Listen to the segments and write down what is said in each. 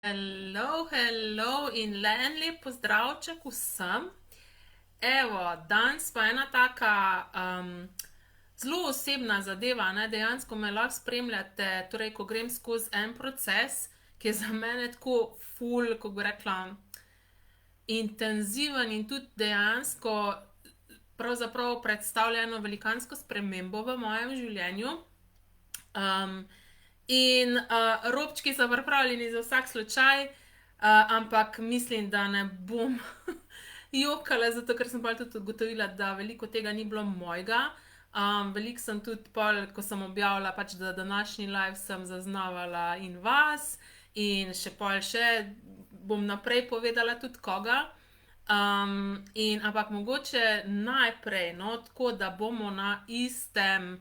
Hello in le en lep pozdravček vsem. Evo, danes pa ena taka zelo osebna zadeva, ne, dejansko me lahko spremljate, torej, ko grem skozi en proces, ki je za mene tako ful, kako bi rekla, intenziven in tudi dejansko pravzaprav predstavlja eno velikansko spremembo v mojem življenju. Robčki so pripravljeni za vsak slučaj, ampak mislim, da ne bom jokala, zato ker sem pa tudi ugotovila, da veliko tega ni bilo mojega. Veliko sem tudi pol, ko sem objavila pač, da današnji live sem zaznavala in vas, in še pol bom naprej povedala tudi koga. Ampak mogoče najprej, no, tako da bomo na istem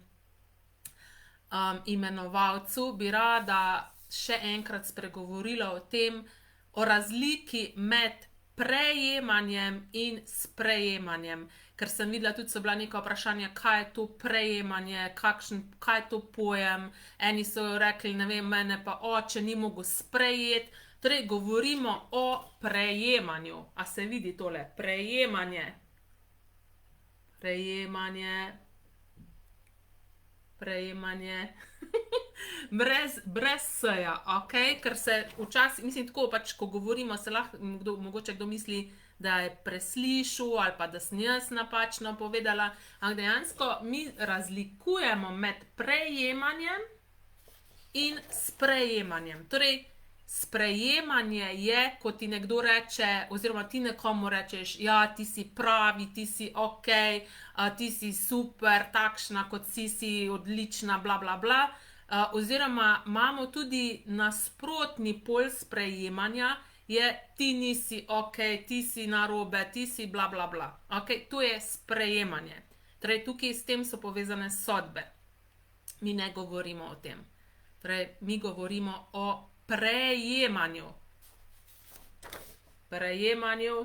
imenovalcu, bi rada še enkrat spregovorila o tem, o razliki med prejemanjem in sprejemanjem. Ker sem videla, tudi so bila neka vprašanja, kaj je to prejemanje, kaj je to pojem. Eni so rekli, ne vem, mene pa oče ni mogel sprejeti. Torej, govorimo o prejemanju. A se vidi tole? Prejemanje. Prejemanje. brez s-ja, ok? Ker se včasih, mislim tako, pač, ko govorimo, se lahko mogoče kdo misli, da je preslišal ali pa da sem jaz napačno povedala, ampak dejansko mi razlikujemo med prejemanjem in sprejemanjem. Torej, sprejemanje je, ko ti nekdo reče, oziroma ti nekomu rečeš, ja, ti si pravi, ti si ok, ti si super, takšna kot si odlična, bla, bla, bla. Oziroma imamo tudi nasprotni pol sprejemanja, je ti nisi ok, ti si narobe, ti si bla, bla, bla. Ok, to je sprejemanje. Torej, tukaj s tem so povezane sodbe. Mi ne govorimo o tem. Torej, mi govorimo o prejemanju. Prejemanje.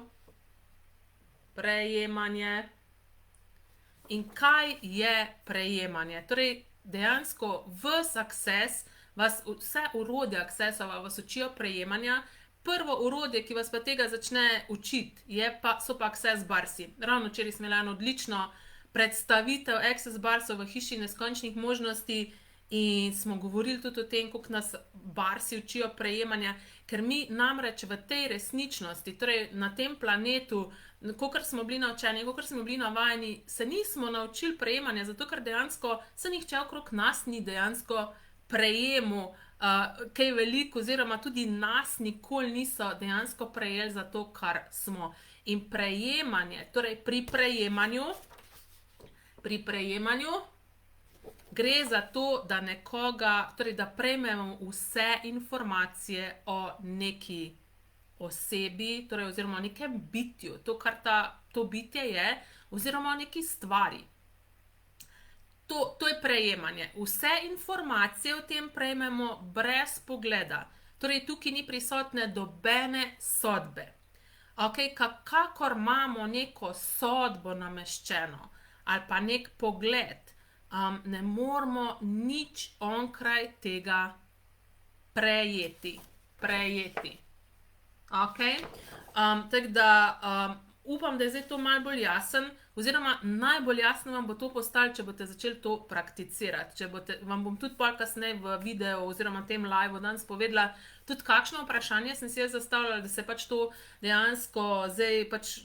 In kaj je prejemanje? Torej, dejansko ves Access, vse orodje Accessova vas učijo prejemanja. Prvo orodje, ki vas pa tega začne učiti, so pa Access barsi. Ravno včeraj smo imeli eno odlično predstavitev Access barsov v hiši neskončnih možnosti in smo govorili tudi o tem, kako nas barsi učijo prejemanja, ker mi namreč v tej resničnosti, torej na tem planetu, kakor smo bili naučeni, kakor smo bili navajeni, se nismo naučili prejemanja, zato ker dejansko se nihče okrog nas ni dejansko prejemal kaj veliko, oziroma tudi nas nikoli niso dejansko prejeli za to, kar smo. In prejemanje, torej pri prejemanju gre za to, da torej da prejmemo vse informacije o neki osebi, torej oziroma o nekem bitju, to, kar to bitje je, oziroma o neki stvari. To je prejemanje. Vse informacije o tem prejmemo brez pogleda. Torej, tukaj ni prisotne nobene sodbe. Ok, kakor imamo neko sodbo nameščeno, ali pa nek pogled, ne moramo nič onkraj tega prejeti. Ok? Tako da upam, da je zdaj to malo bolj jasen, oziroma najbolj jasno vam bo to postalo, če boste začeli to prakticirati. Vam bom tudi pol kasneje v videu oziroma tem liveu danes povedala tudi, kakšno vprašanje sem si jaz zastavljala, da se pač to dejansko zdaj pač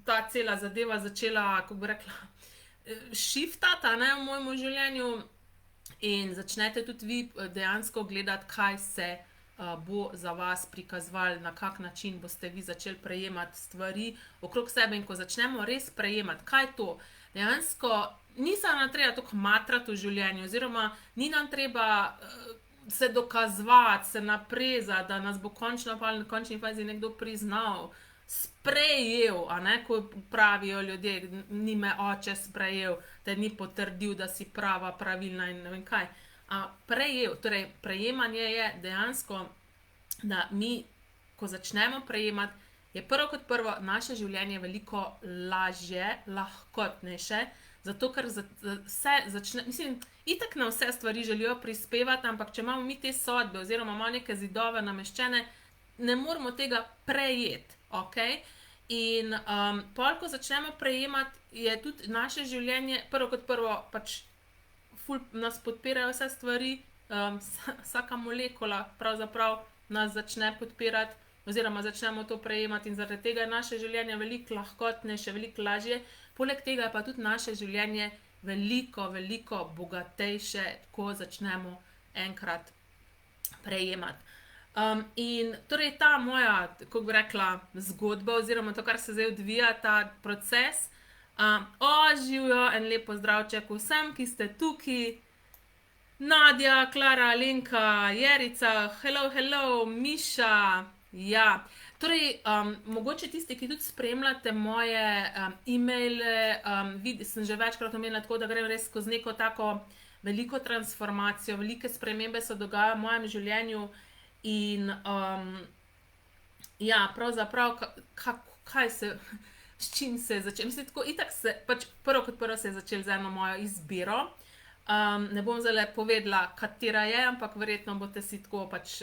ta cela zadeva začela, kako bi rekla, shiftati, ne, v mojem življenju, in začnete tudi vi dejansko gledati, kaj se bo za vas prikazoval, na kak način boste vi začeli prejemati stvari okrog sebe. In ko začnemo res prejemati, kaj je to? Dejansko ni se nam treba toliko matrati v življenju, oziroma ni nam treba se dokazovati, se naprezati, da nas bo končno pa na končni fazi nekdo priznal, sprejel, a ne, ko pravijo ljudje, ni me oče sprejel, te ni potrdil, da si prava, pravilna in ne vem kaj. Prejel, torej prejemanje je dejansko, da mi, ko začnemo prejemati, je prvo kot prvo naše življenje veliko lažje, lahkotnejše, zato ker vse začne, mislim, itak na vse stvari želijo prispevati, ampak če imamo mi te sodbe oziroma imamo neke zidove nameščene, ne moramo tega prejeti, ok? In pol, ko začnemo prejemati, je tudi naše življenje, prvo kot prvo, pač ful nas podpirajo vse stvari, vsaka molekula pravzaprav nas začne podpirati, oziroma začnemo to prejemati in zaradi tega je naše življenje veliko lahkotnejše, veliko lažje. Poleg tega je pa tudi naše življenje veliko, veliko bogatejše, ko začnemo enkrat prejemati. In torej ta moja, kako bi rekla, zgodba oziroma to, kar se zdaj odvija, ta proces, živijo, en lep pozdravček vsem, ki ste tukaj. Nadja, Klara, Alenka, Jerica, hello, Miša, ja. Torej, mogoče tisti, ki tudi spremljate moje e-maile, sem že večkrat omenila tako, da grem res skozi neko tako veliko transformacijo, velike spremembe se dogajajo v mojem življenju in ja, pravzaprav, s čim se je začel? Mislim, tako, itak se, pač prvo kot prvo se je začel z eno mojo izbiro. Ne bom zdaj povedala, katera je, ampak verjetno boste si tako pač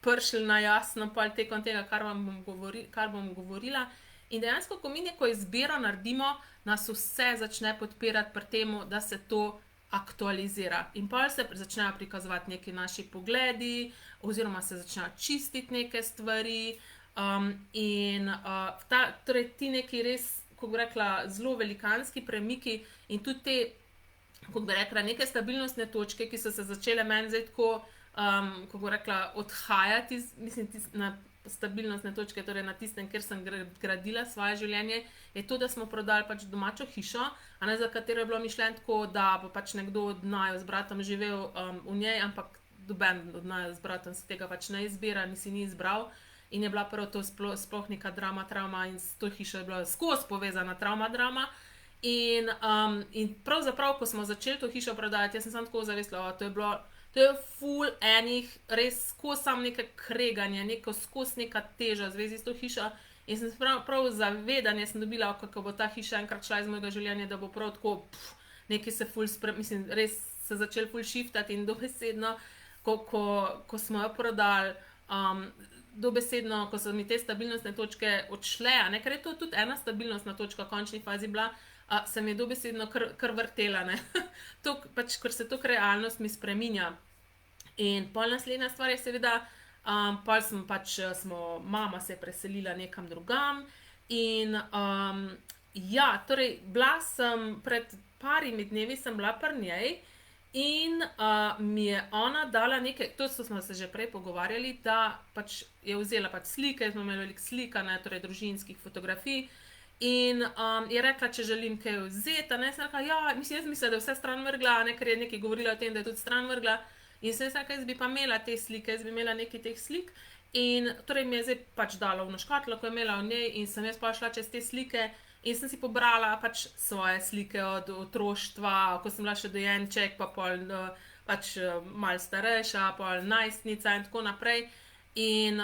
prišli na jasno pol tekom tega, kar bom govorila. In dejansko, ko mi neko izbiro naredimo, nas vse začne podpirati pri temu, da se to aktualizira. In pol se začnejo prikazovati neki naši pogledi, oziroma se začnejo čistiti neke stvari. Torej ti neki res, kako bi rekla, zelo velikanski premiki in tudi te, kako bi rekla, neke stabilnostne točke, ki so se začele meni zdaj tako, kako bi rekla, odhajati, mislim, na stabilnostne točke, torej na tistem, kjer sem gradila svoje življenje, je to, da smo prodali pač domačo hišo, a ne za katero je bilo mišljeno tako, da bo pač nekdo od naju z bratom živel v njej, ampak doben od naju z bratom si tega pač ne izbira, nisi ni izbral. In je bila prvo to sploh neka drama in s to hišo je bila skozi povezana drama. In pravzaprav, ko smo začeli to hišo prodajati, jaz sem samo tako zavestila, to je ful enih, res skozi samo neke kreganje, skozi neka teža v zvezi s to hišo. In sem prav zavedanje sem dobila, kako bo ta hiša enkrat šla iz mojega življenja, da bo prav tako, nekaj se ful mislim, res se začeli ful shiftati in dobesedno, ko smo jo prodali, dobesedno, ko so mi te stabilnostne točke odšle, ker je to tudi ena stabilnostna točka v končni fazi bila, se mi je dobesedno kar vrtela, ne. To, pač, ker se to realnost mi spreminja. In pol naslednja stvar je seveda, pol mama se je preselila nekam drugam in ja, torej bila sem pred parimi dnevi sem bila pri njej in mi je ona dala nekaj, to smo se že prej pogovarjali, da pač je vzela pač slike, smo imeli veliko slik, torej družinskih fotografij in je rekla, če želim kaj vzeti, ne, sem rekla, ja, jaz mislim, da je vse stran vrgla, ker je nekaj govorila o tem, da je tudi stran vrgla in sem rekla, jaz bi pa imela te slike, jaz bi imela nekaj teh slik in torej mi je zdaj pač dala v škatlo, ko je imela v njej in sem jaz pa šla čez te slike in sem si pobrala pač svoje slike od otroštva, ko sem bila še dojenček, pa pol pač malo starejša, pol najstnica in tako naprej. In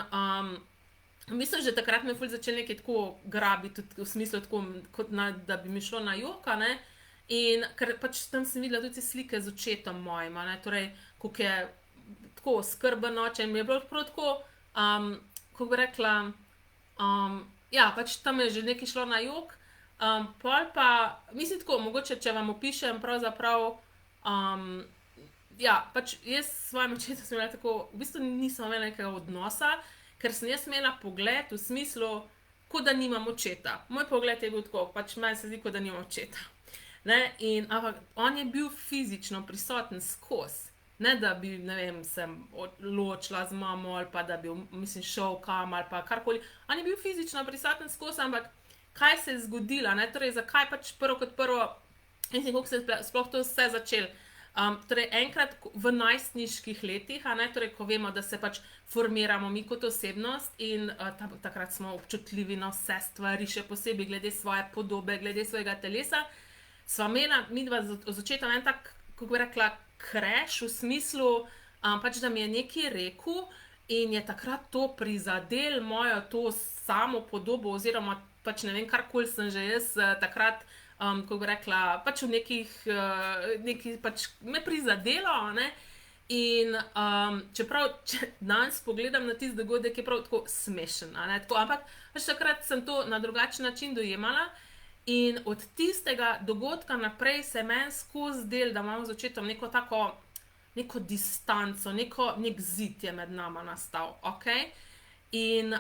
v bistvu že takrat me je ful začel nekaj tako grabiti, v smislu tako, kot da bi mi šlo na jok, ne. In ker pač tam sem videla tudi slike z očetom mojim, ne, torej, kako je tako skrben oče in mi je bilo prav tako, kako bi rekla, ja, pač tam je že nekaj šlo na jok. Pol pa, mislim tako, mogoče, če vam opišem, pravzaprav, ja, pač jaz s svojim očetom sem imela tako, v bistvu nisem imela nekega odnosa, ker sem jaz imela pogled v smislu, kot da nimam očeta. Moj pogled je bil tako, pač meni se zdi, kot da nimam očeta. Ne, ampak on je bil fizično prisoten skozi. Ne, da bi, ne vem, se ločila z mamo ali pa da bi, mislim, šel kam ali pa karkoli. On je bil fizično prisoten skozi, ampak kaj se je zgodilo, ne, torej zakaj pač prvo kot prvo, mislim, kako se je sploh to vse začelo. Torej enkrat v najstniških letih, ne, torej ko vemo, da se pač formiramo mi kot osebnost in takrat smo občutljivi na vse stvari, še posebej glede svoje podobe, glede svojega telesa, sva imela midva z očetom en tak, kako bi rekla, crash v smislu, pač da mi je nekaj rekel in je takrat to prizadel mojo to samo podobo oziroma pač ne vem, karkoli sem že jaz takrat, kako bi rekla, pač v nekih pač me prizadelo, ne, In čeprav, če danes pogledam na tisti dogodek, je prav tako smešen, a ne, tako, ampak pač takrat sem to na drugačen način dojemala in od tistega dogodka naprej se je meni skozi del, da imam z očetom neko distanco, nek zid je med nama nastal, ok? In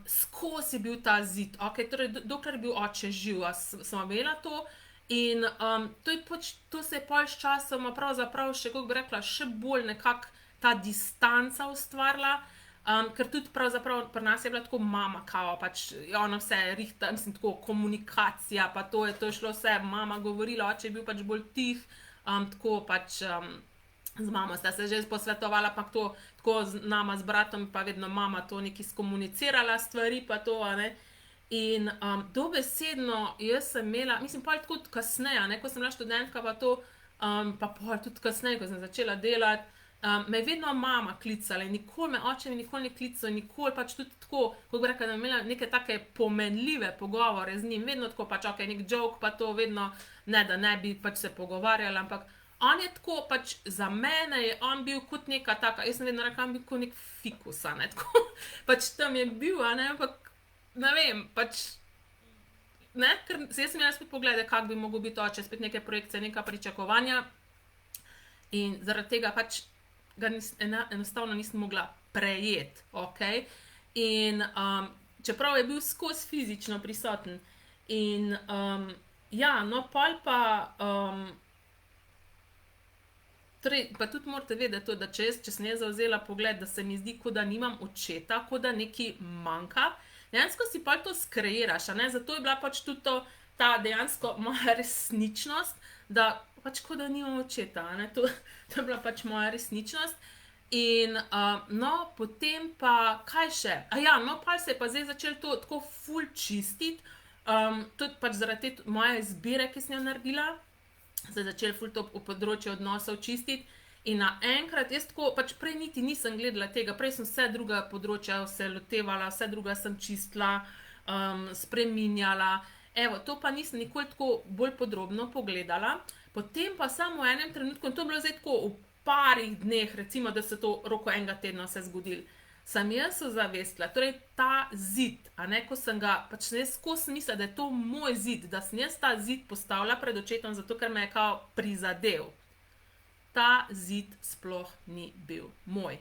skozi je bil ta zid, ok, torej dokler je bil oče živ, sem imela to. In to se je pol s časoma pravzaprav še, kako bi rekla, še bolj nekako ta distanca ustvarila, ker tudi pravzaprav pri nas je bila tako mama kao, pač ona vse rihta, mislim, tako komunikacija, pa to je šlo vse, mama govorila, oče je bil pač bolj tih, tako pač z mamo sta se že posvetovala, pa to tako z nama, z bratom, pa vedno mama to neki skomunicirala stvari, pa to, a ne. In dobesedno jaz sem imela, mislim, pol tako kasneje, ne, ko sem bila študentka, pa to, pa pol tudi kasneje, ko sem začela delati, me je vedno mama klicala in nikoli me oče nikoli ne klical, nikoli pač tudi tako, kako bi rekla, da sem imela neke take pomenljive pogovore z njim, vedno tako pač, ok, nek joke, pa to vedno, ne, da ne bi pač se pogovarjala, ampak on je tako pač, za mene je on bil kot neka taka, jaz sem vedno rekla, on bil kot nek fikus, a ne, tako, pač tam je bil, a ne, ampak ne vem, pač, ne, ker jaz sem imela spet poglede, kak bi mogel biti oče, spet neke projekcije, neka pričakovanja in zaradi tega pač ga enostavno nisem mogla prejeti, ok? In čeprav je bil skozi fizično prisoten in ja, no, pol pa torej, pa tudi morate vedeti to, da če sem jaz zavzela pogled, da se mi zdi, kot da nimam očeta, kot da nekaj manjka, dejansko si pa to skreiraš, a ne, zato je bila pač tudi ta dejansko moja resničnost, da pač kot da nimam očeta, a ne, to je bila pač moja resničnost. In no, potem pa, kaj še? No, pa se je pa zdaj začelo to tako ful čistiti, tudi pač zaradi te moje izbire, ki sem jo naredila, se je začelo ful to v področju odnosov čistiti in naenkrat jaz tako, pač prej niti nisem gledala tega, prej sem vse druga področja se lotevala, vse druga sem čistila, spreminjala, evo, to pa nisem nikoli tako bolj podrobno pogledala, potem pa samo v enem trenutku, in to je bilo zdaj tako v parih dneh, recimo, da se to roko enega tedna se zgodilo, sem jaz ozavestila, torej ta zid, a ne, ko sem ga, pač jaz skozi mislila, da je to moj zid, da sem jaz ta zid postavila pred očetom, zato ker me je kao prizadel. Ta zid sploh ni bil moj.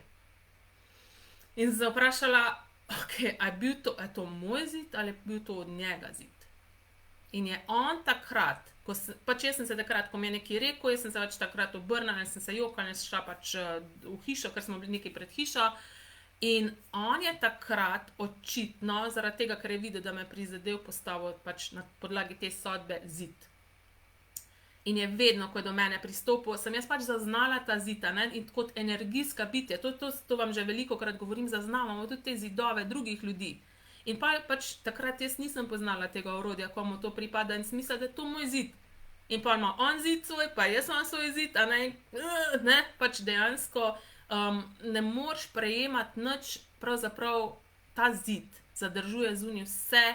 In sem se vprašala, ok, a je to moj zid ali je bil to od njega zid? In je on takrat, pač jaz sem se takrat, ko mi je nekaj rekel, jaz sem se pač takrat obrnila, sem se jokala in sem šla pač v hišo, ker smo bili nekaj pred hišo. In on je takrat očitno, zaradi tega, ker je videl, da me je prizadel, postavil pač na podlagi te sodbe zid. In je vedno, ko je do mene pristopil, sem jaz pač zaznala ta zid, ne, in kot energijska bitja, to vam že velikokrat govorim, zaznavamo tudi te zidove drugih ljudi. In pač takrat jaz nisem poznala tega orodja, komu to pripada in sem mislila, da je to moj zid. In pa ima on zid svoj, pa jaz imam svoj zid, a ne, pač dejansko ne moreš prejemati nič, pravzaprav ta zid zadržuje zunaj vse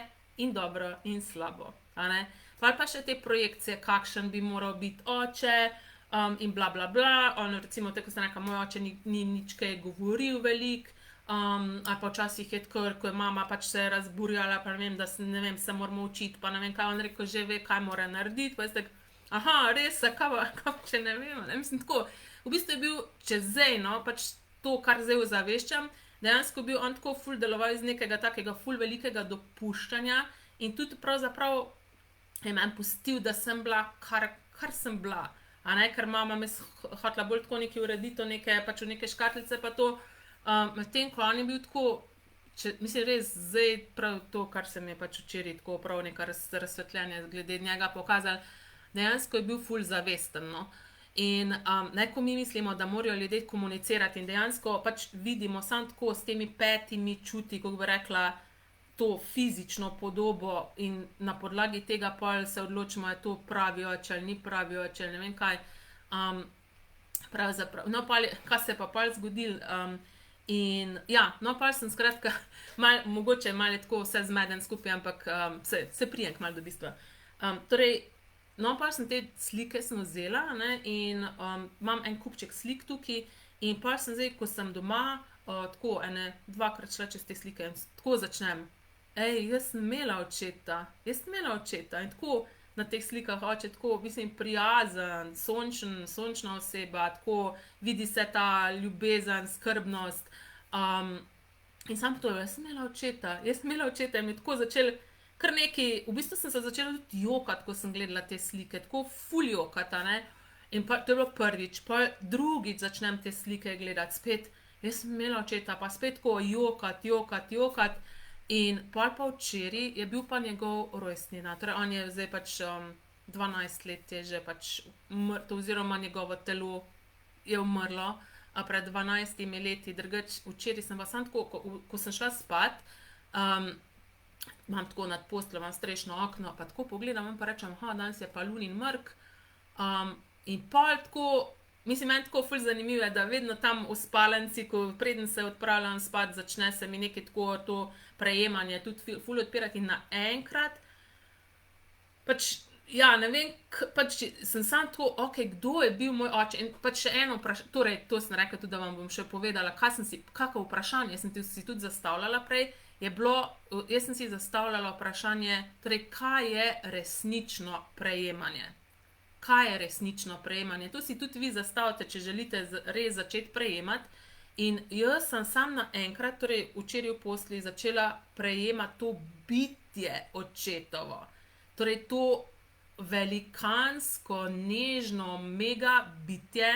in dobro in slabo, a ne. Pa še te projekcije, kakšen bi moral biti oče in bla bla bla, on recimo, tako sem rekla, moj oče ni nič kaj govoril veliko, ali pa včasih je tako, ko je mama pač se razburjala, pa ne vem, da ne vem, se moramo učiti, pa ne vem, kaj on rekel, že ve, kaj mora narediti, pa jaz tako, aha, res, kaj če ne vem, ne, mislim tako. V bistvu je bil čez zdaj, no, pač to, kar zdaj ozaveščam, dejansko bil on tako ful deloval iz nekega takega ful velikega dopuščanja in tudi pravzaprav je meni pustil, da sem bila, kar sem bila, a ne, ker mama me hotela bolj tako nekaj urediti, pač v neke škatlice pa to, medtem ko on je bil tako, mislim res zdaj prav to, kar se mi je pač včeraj tako prav neka razsvetljenje glede njega pokazalo, dejansko je bil ful zavesten, no. In ko mi mislimo, da morajo ljudje komunicirati in dejansko pač vidimo samo tako s temi petimi čuti, kako bi rekla, to fizično podobo in na podlagi tega pol se odločimo, je to pravi oče ali ni pravi oče ali ne vem kaj. Pravzaprav, no pol, kaj se je pa pol zgodilo, in ja, no pol sem skratka, mogoče malo tako vse zmeden skupaj, ampak se prijem kmalu do bistva. Torej, no, pa sem te slike vzela, ne, in imam en kupček slik tukaj In pa sem zdaj, ko sem doma, tako dvakrat šla čez te slike in tako začnem. Jaz sem imela očeta in tako na teh slikah oče tako, mislim, prijazen, sončna oseba, tako vidi se ta ljubezen, skrbnost. In sam to, jaz sem imela očeta in mi tako začel kar neki, v bistvu sem se začela tudi jokati, ko sem gledala te slike, tako ful jokata, ne. In pa to je bilo prvič, pa drugič začnem te slike gledati, spet, jaz sem imela očeta, pa spet tako jokati. In pol pa včeraj je bil pa njegov rojstni dan, torej on je zdaj pač 12 let je že pač mrtev, oziroma njegovo telo je umrlo pred 12 leti, drugače včeraj sem pa samo tako, ko sem šla spat, imam tako nad posteljo, imam strešno okno, pa tako pogledam in pa rečem, danes je pa lunin mrk, in pol tako, mislim, meni tako ful zanimivo je, da vedno tam v spalnici, ko preden se odpravljam spat, začne se mi nekaj tako to prejemanje tudi ful odpirati in naenkrat, pač, ja, ne vem, pač sem samo tako, kdo je bil moj oče in pač še eno vprašanje, torej to sem rekla tudi, da vam bom še povedala, kakšno vprašanje sem si tudi zastavljala prej, je bilo, jaz sem si zastavljala vprašanje, torej, kaj je resnično prejemanje? Kaj je resnično prejemanje? To si tudi vi zastavite, če želite res začeti prejemati. In jaz sem sam naenkrat, torej včeraj v posli, začela prejemati to bitje očetovo. Torej to velikansko, nežno, mega bitje,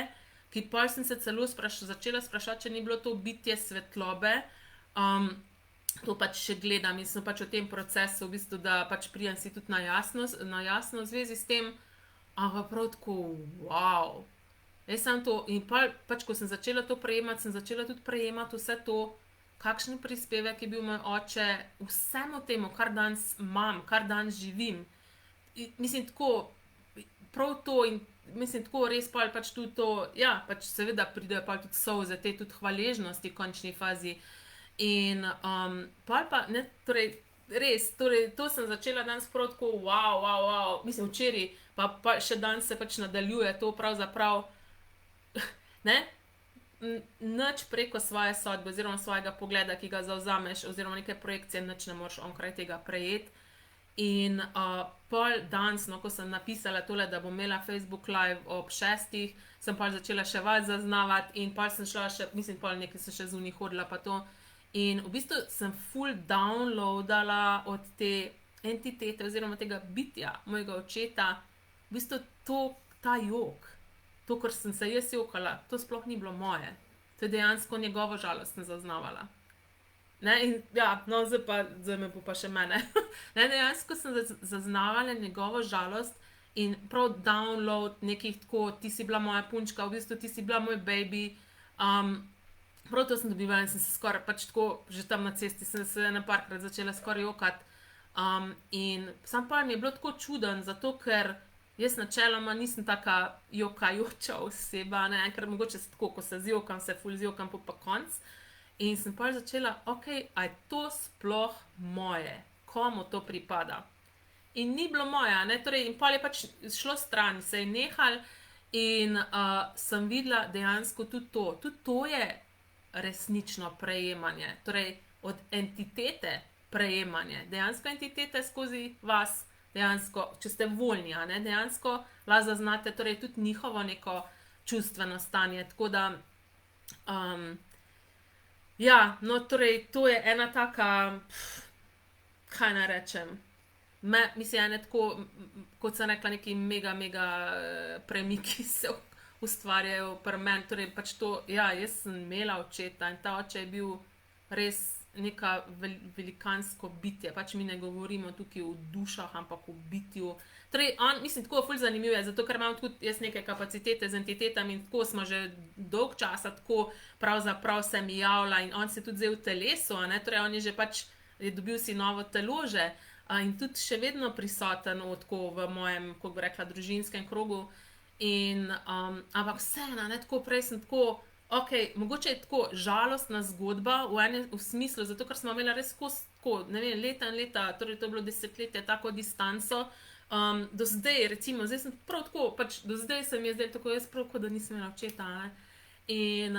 ki pa sem se celo začela sprašati, če ni bilo to bitje svetlobe. To pač še gledam in sem pač v tem procesu, v bistvu, da pač pridem si tudi na jasno v zvezi s tem. Ampak prav tako, wow. Jaz sem to, in pač ko sem začela to prejemati, sem začela tudi prejemati vse to, kakšen prispevek je bil moj oče vsemu temu, kar danes imam, kar danes živim. Mislim, tako, prav to in mislim, tako res pač tudi to, ja, pač seveda pridejo pa tudi solze, te tudi hvaležnosti v končni fazi. In pa, ne, torej, res, torej, to sem začela danes prav tako, wow, mislim, včeraj, pa še danes se pač nadaljuje to pravzaprav, ne, nič preko svoje sodbe oziroma svojega pogleda, ki ga zavzameš, oziroma neke projekcije, nič ne moreš onkraj tega prejeti. In pol danes, no, ko sem napisala tole, da bom imela Facebook live ob 6, sem pol začela še vas zaznavati in pol sem šla še, mislim, pol nekaj sem še zunaj hodila pa to. In v bistvu sem full downloadala od te entitete oziroma tega bitja mojega očeta, v bistvu ta jok, to, kar sem se jaz jokala, to sploh ni bilo moje. To je dejansko njegovo žalost sem zaznavala. Ne, in ja, no, zdaj me bo pa še mene. Ne, dejansko sem zaznavala njegovo žalost in prav download nekih tako, ti si bila moja punčka, v bistvu ti si bila moj baby. Prav to sem dobivala in sem se skoraj pač tako, že tam na cesti sem se parkrat začela skoraj jokati. In sam pa mi je bilo tako čuden, zato ker jaz načeloma nisem taka jokajoča oseba, ne, ker mogoče se tako, ko se zjokam, se ful zjokam, pa konc. In sem pa začela, a je to sploh moje? Komu to pripada? In ni bilo moja, ne, torej, in pol je pač šlo stran, se je nehal in sem videla dejansko tudi to. Tudi to je resnično prejemanje, torej od entitete prejemanje. Dejansko entitete skozi vas, dejansko, če ste voljni, ne, dejansko lahko zaznate, torej tudi njihovo neko čustveno stanje, tako da ja, no, torej, to je ena taka, kaj naj rečem, mislim, ene tako, kot sem rekla, neki mega premiki se ustvarjajo pri meni, torej pač to, ja, jaz sem imela očeta in ta oče je bil res neka velikansko bitje, pač mi ne govorimo tukaj o dušah, ampak o bitju. Torej, mislim, tako ful zanimivo je, zato ker imam tudi jaz neke kapacitete z entitetami in tako smo že dolg časa tako pravzaprav se mi javlja in on se tudi zdaj v telesu, ne, torej on je že pač, je dobil si novo telo že in tudi še vedno prisoten tako v mojem, kako bi rekla, družinskem krogu in, ampak vseeno, ne, tako prej sem tako, mogoče je tako žalostna zgodba v smislu, zato ker smo imeli res tako, ne vem, leta in leta, torej to je bilo desetletje, tako distanco, do zdaj, recimo, zdaj sem prav tako, pač do zdaj se mi je zdaj tako, jaz prav, kot da nisem imela očeta, ne, In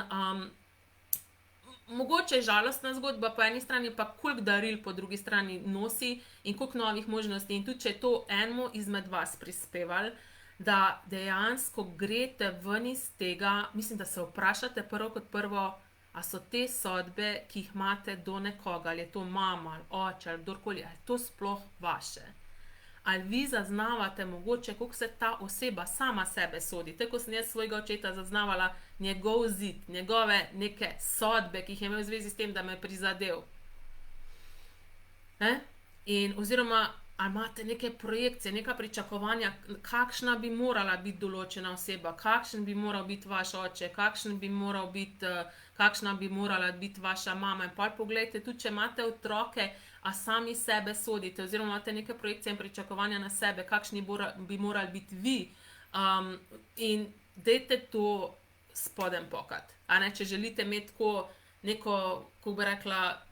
mogoče je žalostna zgodba po eni strani, pa koliko daril po drugi strani nosi in koliko novih možnosti. In tudi, če je to enemu izmed vas prispeval, da dejansko greste ven iz tega, mislim, da se vprašate prvo kot prvo, a so te sodbe, ki jih imate do nekoga, ali je to mama, ali oče, ali kdorkoli, ali je to sploh vaše. Ali vi zaznavate mogoče, kako se ta oseba sama sebe sodi. Tako sem jaz svojega očeta zaznavala njegov zid, njegove neke sodbe, ki jih je imel v zvezi s tem, da me je prizadel. In oziroma, ali imate neke projekcije, neka pričakovanja, kakšna bi morala biti določena oseba, kakšen bi moral biti vaš oče, kakšna bi morala biti vaša mama. In pa pogledajte, tudi če imate otroke, a sami sebe sodite, oziroma imate neke projekcije in pričakovanja na sebe, kakšni bi morali biti vi. In dajte to spodem pokat. Če želite imeti tako neko, kako bi rekla,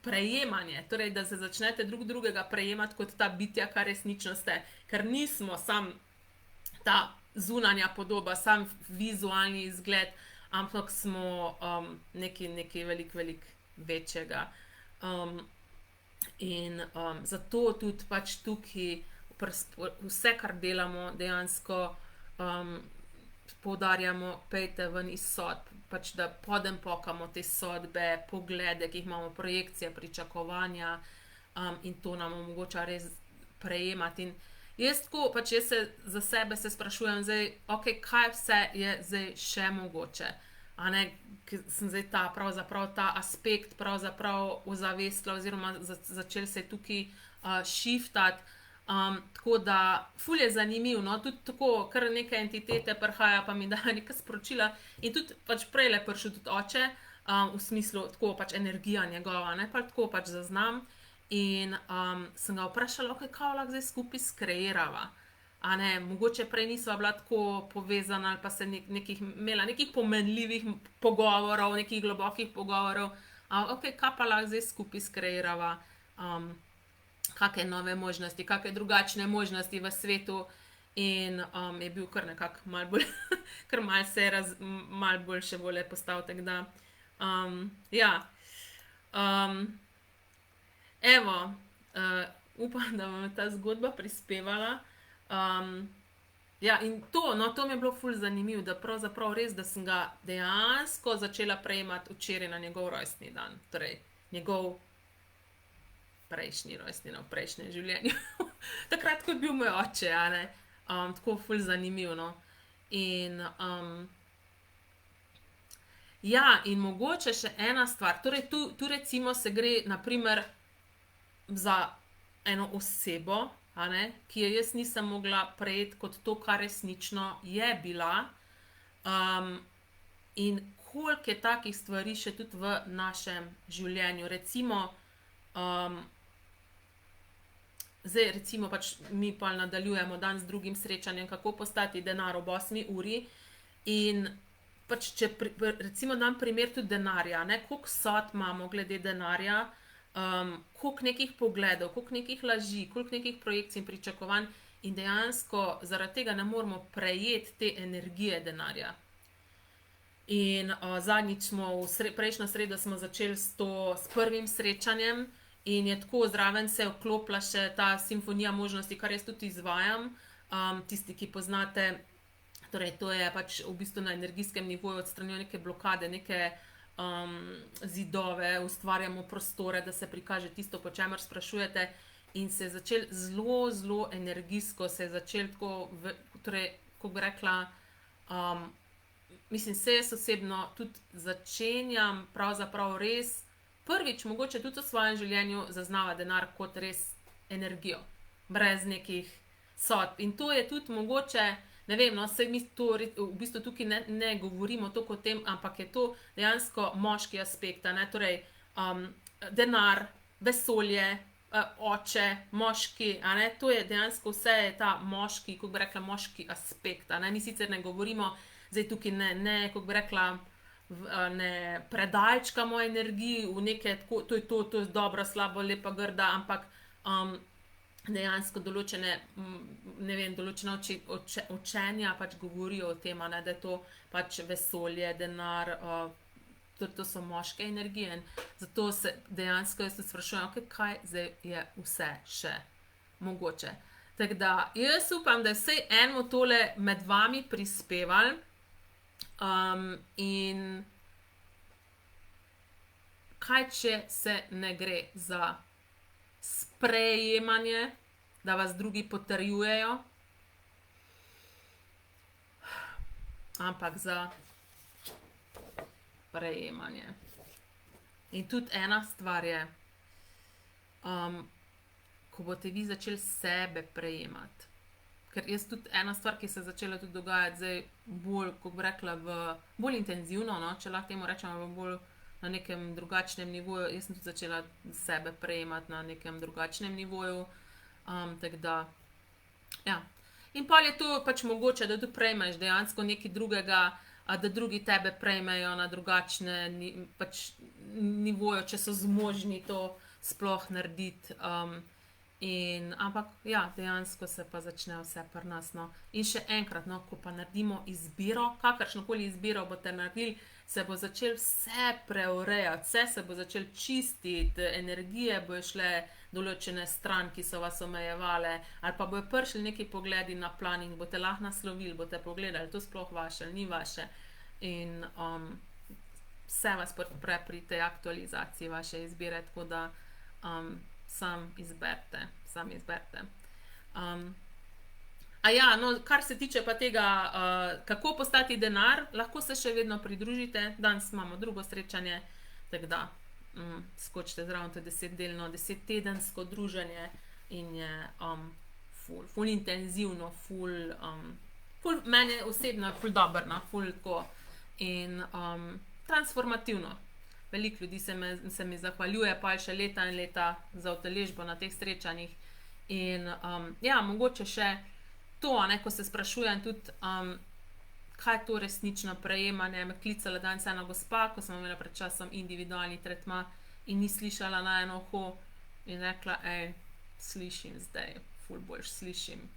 prejemanje, torej da se začnete drugega prejemati kot ta bitja, kar resnično ste. Ker nismo sam ta zunanja podoba, sam vizualni izgled, ampak smo nekaj velik večjega. In zato tudi pač tukaj vse, kar delamo, dejansko poudarjamo, pejte ven iz sodb, pač da podem pokamo te sodbe, poglede, ki jih imamo, projekcije, pričakovanja, in to nam omogoča res prejemati. In jaz se za sebe sprašujem zdaj, kaj vse je zdaj še mogoče. Sem zdaj pravzaprav ta aspekt ozavestila, oziroma začel se je tukaj shiftati. Tako da, ful je zanimiv, no, tudi tako, kar neke entitete prihaja, pa mi dajo neka sporočila. In tudi pač prej je prišel tudi oče, v smislu tako pač energija njegova, pa tako pač zaznam. In sem ga vprašala, kaj lahko zdaj skupaj skreirava. Mogoče prej nisva bila tako povezana, ali pa se imela nekih pomenljivih pogovorov, nekih globokih pogovorov. Kaj pa lahko zdaj skupaj skreirava, kakšne nove možnosti, kakšne drugačne možnosti v svetu. In je bil kar nekako malo bolj, kar malo bolj še bolje postavil, tako da, ja. Evo, upam, da vam je ta zgodba prispevala. Ja, in to mi je bilo ful zanimivo, da pravzaprav res, da sem ga dejansko začela prejemati včeraj na njegov rojstni dan. Torej, njegov prejšnji rojstni dan, v prejšnjem življenju. Takrat, ko je bil moj oče, tako ful zanimivo, no. In ja, in mogoče še ena stvar. Torej, tu recimo se gre, na primer, za eno osebo, ki jo jaz nisem mogla prejeti kot to, kar resnično je bila. In koliko je takih stvari še tudi v našem življenju. Recimo pač mi pa nadaljujemo dan z drugim srečanjem, kako postati denar ob 8 uri. In pač, če recimo dam primer tudi denarja, koliko sodb imamo glede denarja, koliko nekih pogledov, koliko nekih laži, koliko nekih projekcij in pričakovanj, in dejansko zaradi tega ne moremo prejeti te energije denarja. In zadnjič prejšnjo sredo smo začeli s prvim srečanjem in je tako zraven se vklopila še ta simfonija možnosti, kar jaz tudi izvajam. Tisti, ki poznate, torej to je pač v bistvu na energijskem nivoju odstranijo neke blokade, neke zidove, ustvarjamo prostore, da se prikaže tisto, po čemer sprašujete. In se je začel zelo energijsko, se je začel tako, torej, ko bi rekla, mislim, se jaz osebno tudi začenjam pravzaprav res prvič mogoče tudi v svojem življenju zaznava denar kot res energijo, brez nekih sodb. In to je tudi mogoče, ne vem, no, saj mi to v bistvu tukaj ne govorimo toliko o tem, ampak je to dejansko moški aspekt, torej denar, vesolje, oče, moški, to je dejansko vse je ta moški, kako bi rekla, moški aspekt, mi sicer ne govorimo, zdaj tukaj ne, kako bi rekla, ne predalčkamo energiji v neke, to je dobro, slabo, lepa, grda, ampak dejansko določene, ne vem, določene učenja pač govorijo o tem, ne, da je to pač vesolje, denar, to so moške energije. In zato se dejansko jaz tudi sprašujem, okay, kaj zdaj je vse še mogoče. Tako da jaz upam, da je vsaj eno tole med vami prispevali. In kaj, če se ne gre za sprejemanje, da vas drugi potrjujejo, ampak za prejemanje. In tudi ena stvar je, ko boste vi začeli sebe prejemati. Ker jaz tudi ena stvar, ki se je začela tudi dogajati zdaj bolj, kako bi rekla, bolj intenzivno, no, če lahko temu rečemo, bolj na nekem drugačnem nivoju. Jaz sem tudi začela sebe prejemati na nekem drugačnem nivoju. Tako da, ja. In pol je to pač mogoče, da tudi prejmeš dejansko nekaj drugega, da drugi tebe prejmejo na drugačne pač nivoju, če so zmožni to sploh narediti. Ampak ja, dejansko se pa začne vse pri nas. No. In še enkrat, no, ko pa naredimo izbiro, kakršnokoli izbiro boste naredili, se bo začel vse preurejati, vse se bo začel čistiti, energije bojo šle določene stran, ki so vas omejevale, ali pa bojo prišli neki pogledi na plan in boste lahko naslovili, boste pogledali, to sploh vaše, ni vaše. In vse vas podpre pri tej aktualizaciji vaše izbire, tako da sam izberite. No, kar se tiče pa tega, kako postati denar, lahko se še vedno pridružite. Danes imamo drugo srečanje, tako da skočite zraven, to je 10-delno, 10-tedensko druženje in je ful intenzivno, ful meni osebno ful dobro, ful tako in transformativno. Veliko ljudi se mi zahvaljuje, pa še leta in leta za udeležbo na teh srečanjih. In ja, mogoče še to, ne, ko se sprašujem tudi, kaj je to resnično prejemanje. Me klicala danes ena gospa, ko sem imela pred časom individualni tretma in ni slišala na eno uho in rekla, slišim zdaj, ful boljš slišim.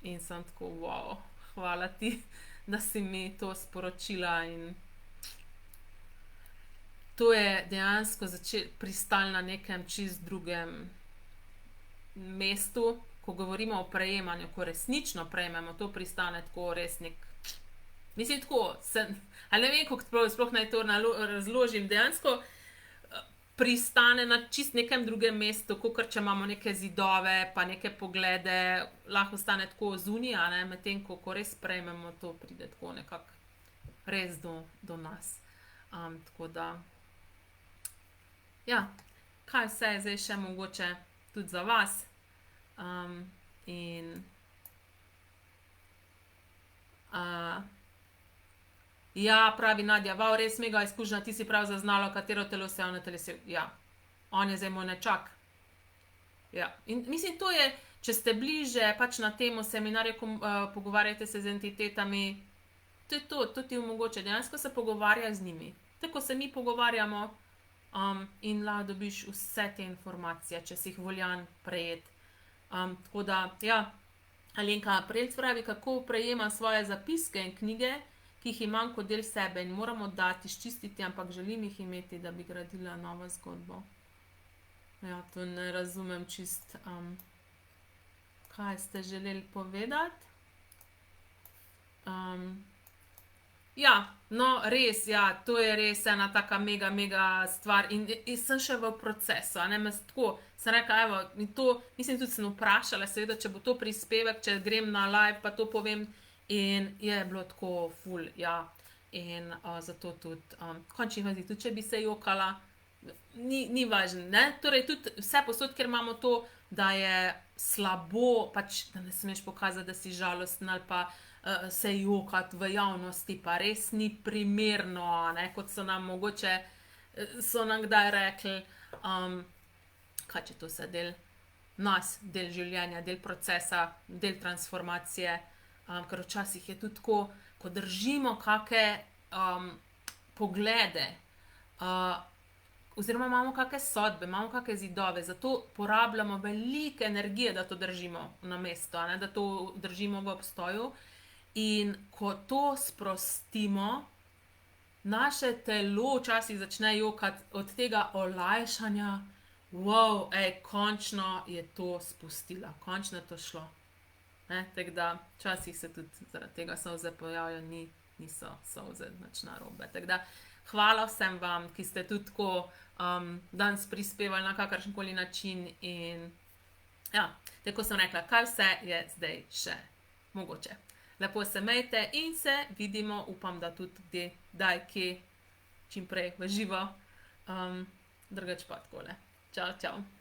In sem tako, wow, hvala ti, da si mi to sporočila. In to je dejansko pristalo na nekem čist drugem mestu, ko govorimo o prejemanju, ko resnično prejmemo, to pristane tako res mislim tako, ali ne vem, kako sploh naj to razložim, dejansko pristane na čist nekem drugem mestu, kakor če imamo neke zidove, pa neke poglede, lahko stane tako zunija, ne, medtem ko res prejmemo, to pride tako nekako res do nas. Tako da, ja, kaj vse je zdaj še mogoče tudi za vas. Ja, pravi Nadja, wow, res mega izkušnja, ti si prav zaznala, katero telo se je na telesu. Ja, on je zdaj moj nečak. Ja, in mislim, to je, če ste bliže pač na temo seminarja, pogovarjate se z entitetami, to je to ti omogoče, dejansko se pogovarja z njimi. Tako se mi pogovarjamo in lahko dobiš vse te informacije, če si jih voljan prejeti. Tako da, ja, Alenka Prelc pravi, kako prejema svoje zapiske in knjige, ki jih imam kot del sebe in moramo dati, izčistiti, ampak želim jih imeti, da bi gradila novo zgodbo. Ja, to ne razumem čist, kaj ste želeli povedati. Ja, no, res, ja, to je res ena taka mega stvar in sem še v procesu, ne, sem rekla, evo, mislim, tudi sem vprašala, seveda, če bo to prispevek, če grem na live, pa to povem, in je bilo tako ful, ja, in zato tudi, končnih fazi, tudi če bi se jokala, ni važno, ne, torej tudi vse posod, ker imamo to, da je slabo, pač, da ne smeš pokazati, da si žalosten ali pa se jokati v javnosti, pa res ni primerno, ne, kot so nam mogoče, so nam kdaj rekli, kaj če to se del nas, del življenja, del procesa, del transformacije, ker včasih je tudi tako, ko držimo kake poglede, oziroma imamo kakšne sodbe, imamo kakšne zidove, zato porabljamo veliko energije, da to držimo na mesto, ne, da to držimo v obstoju. In ko to sprostimo, naše telo včasih začne jokati od tega olajšanja, wow, končno je to spustila, končno je to šlo. Tako da včasih se tudi zaradi tega solze pojavljajo, niso solze nič narobe. Tako da hvala vsem vam, ki ste tudi tako danes prispevali na kakršenkoli način. In ja, tako sem rekla, kaj vse je zdaj še mogoče. Lepo se imejte in se vidimo, upam, da tudi kdaj, kje, čim prej v živo, drugače pa takole. Čau, čau.